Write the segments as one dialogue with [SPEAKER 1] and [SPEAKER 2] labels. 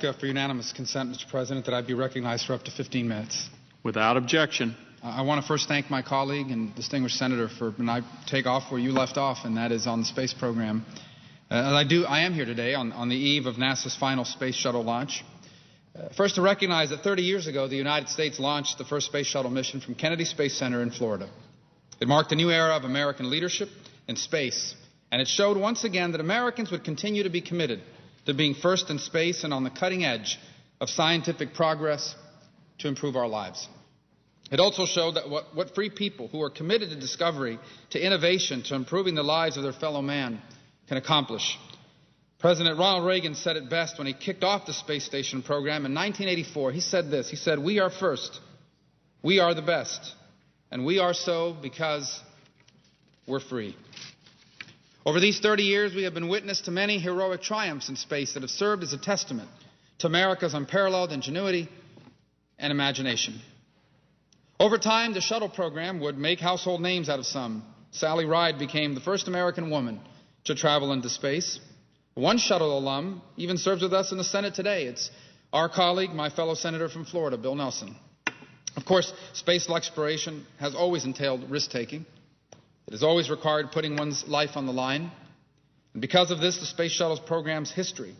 [SPEAKER 1] for unanimous consent, Mr. President, that I be recognized for up to 15 minutes.
[SPEAKER 2] Without objection.
[SPEAKER 1] I want to first thank my colleague and distinguished senator for when I take off where you left off, and that is on the space program. I am here today on the eve of NASA's final space shuttle launch. First, to recognize that 30 years ago, the United States launched the first space shuttle mission from Kennedy Space Center in Florida. It marked a new era of American leadership in space, and it showed once again that Americans would continue to be committed to being first in space and on the cutting edge of scientific progress to improve our lives. It also showed that what free people who are committed to discovery, to innovation, to improving the lives of their fellow man can accomplish. President Ronald Reagan said it best when he kicked off the space station program in 1984. He said this, he said, "We are first, we are the best, and we are so because we're free." Over these 30 years, we have been witness to many heroic triumphs in space that have served as a testament to America's unparalleled ingenuity and imagination. Over time, the shuttle program would make household names out of some. Sally Ride became the first American woman to travel into space. One shuttle alum even serves with us in the Senate today. It's our colleague, my fellow senator from Florida, Bill Nelson. Of course, space exploration has always entailed risk-taking. It has always required putting one's life on the line. And because of this, the Space Shuttle's program's history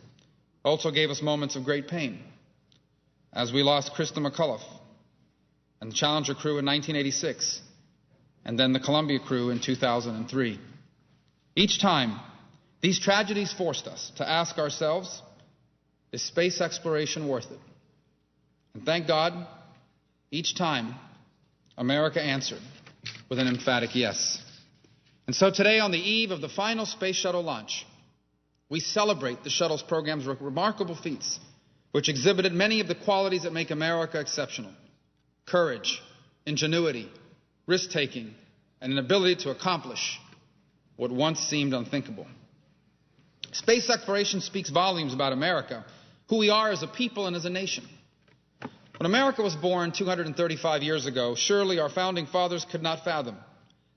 [SPEAKER 1] also gave us moments of great pain, as we lost Krista McCullough and the Challenger crew in 1986, and then the Columbia crew in 2003. Each time, these tragedies forced us to ask ourselves, is space exploration worth it? And thank God, each time, America answered with an emphatic yes. And so today, on the eve of the final space shuttle launch, we celebrate the shuttle's program's remarkable feats, which exhibited many of the qualities that make America exceptional: courage, ingenuity, risk-taking, and an ability to accomplish what once seemed unthinkable. Space exploration speaks volumes about America, who we are as a people and as a nation. When America was born 235 years ago, surely our founding fathers could not fathom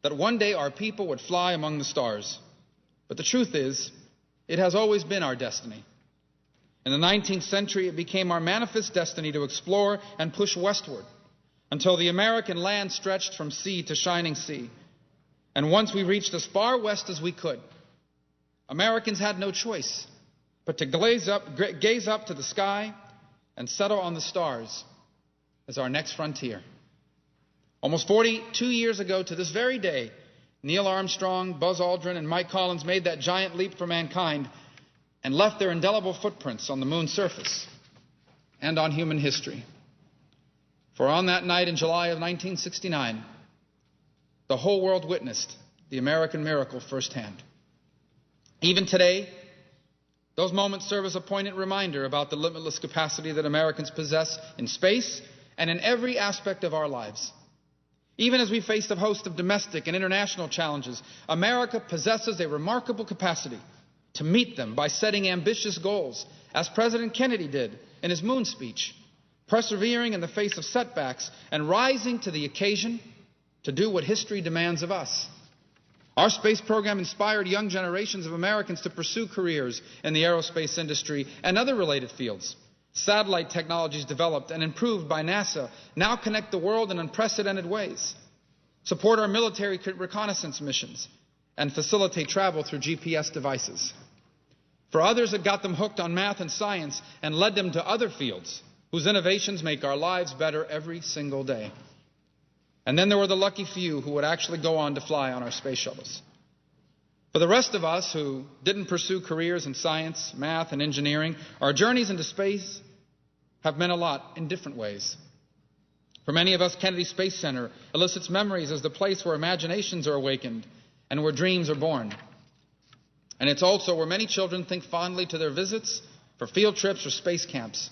[SPEAKER 1] that one day our people would fly among the stars. But the truth is, it has always been our destiny. In the 19th century, it became our manifest destiny to explore and push westward until the American land stretched from sea to shining sea. And once we reached as far west as we could, Americans had no choice but to gaze up to the sky and settle on the stars as our next frontier. Almost 42 years ago to this very day, Neil Armstrong, Buzz Aldrin, and Mike Collins made that giant leap for mankind and left their indelible footprints on the moon's surface and on human history. For on that night in July of 1969, the whole world witnessed the American miracle firsthand. Even today, those moments serve as a poignant reminder about the limitless capacity that Americans possess in space and in every aspect of our lives. Even as we face a host of domestic and international challenges, America possesses a remarkable capacity to meet them by setting ambitious goals, as President Kennedy did in his moon speech, persevering in the face of setbacks and rising to the occasion to do what history demands of us. Our space program inspired young generations of Americans to pursue careers in the aerospace industry and other related fields. Satellite technologies developed and improved by NASA now connect the world in unprecedented ways, support our military reconnaissance missions, and facilitate travel through GPS devices. For others, it got them hooked on math and science and led them to other fields whose innovations make our lives better every single day. And then there were the lucky few who would actually go on to fly on our space shuttles. For the rest of us who didn't pursue careers in science, math, and engineering, our journeys into space have meant a lot in different ways. For many of us, Kennedy Space Center elicits memories as the place where imaginations are awakened and where dreams are born. And it's also where many children think fondly to their visits for field trips or space camps.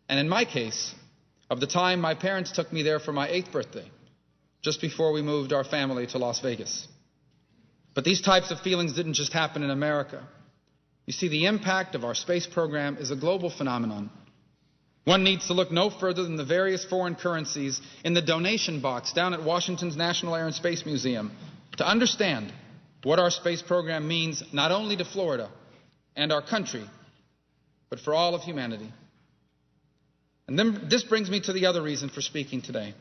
[SPEAKER 1] And in my case, of the time my parents took me there for my 8th birthday, just before we moved our family to Las Vegas. But these types of feelings didn't just happen in America. You see, the impact of our space program is a global phenomenon. One needs to look no further than the various foreign currencies in the donation box down at Washington's National Air and Space Museum to understand what our space program means not only to Florida and our country, but for all of humanity. And then this brings me to the other reason for speaking today.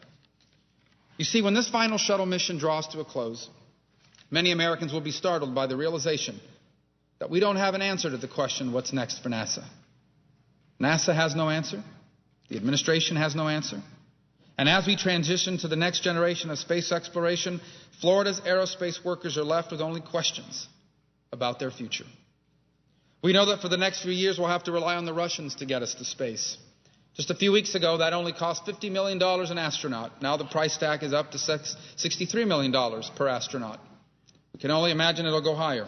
[SPEAKER 1] You see, when this final shuttle mission draws to a close, many Americans will be startled by the realization that we don't have an answer to the question, what's next for NASA? NASA has no answer. The administration has no answer. And as we transition to the next generation of space exploration, Florida's aerospace workers are left with only questions about their future. We know that for the next few years, we'll have to rely on the Russians to get us to space. Just a few weeks ago, that only cost $50 million an astronaut. Now the price tag is up to $63 million per astronaut. We can only imagine it'll go higher.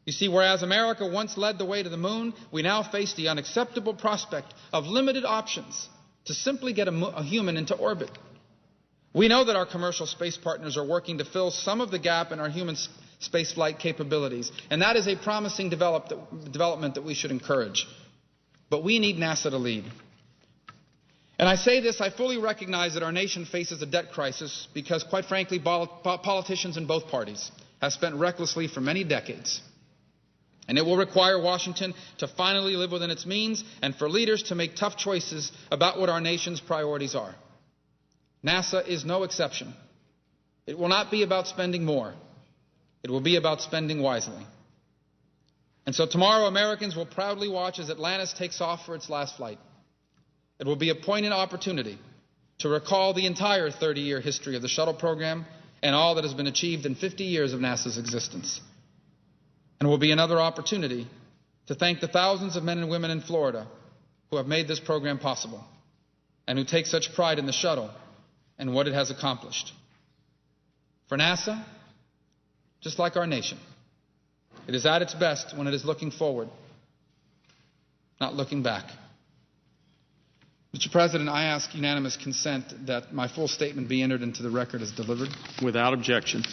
[SPEAKER 1] You see, whereas America once led the way to the moon, we now face the unacceptable prospect of limited options to simply get a human into orbit. We know that our commercial space partners are working to fill some of the gap in our human spaceflight capabilities, and that is a promising development that we should encourage. But we need NASA to lead. And I say this, I fully recognize that our nation faces a debt crisis because, quite frankly, politicians in both parties have spent recklessly for many decades. And it will require Washington to finally live within its means and for leaders to make tough choices about what our nation's priorities are. NASA is no exception. It will not be about spending more. It will be about spending wisely. And so tomorrow, Americans will proudly watch as Atlantis takes off for its last flight. It will be a poignant opportunity to recall the entire 30-year history of the shuttle program and all that has been achieved in 50 years of NASA's existence. And will be another opportunity to thank the thousands of men and women in Florida who have made this program possible and who take such pride in the shuttle and what it has accomplished. For NASA, just like our nation, it is at its best when it is looking forward, not looking back. Mr. President, I ask unanimous consent that my full statement be entered into the record as delivered.
[SPEAKER 2] Without objection.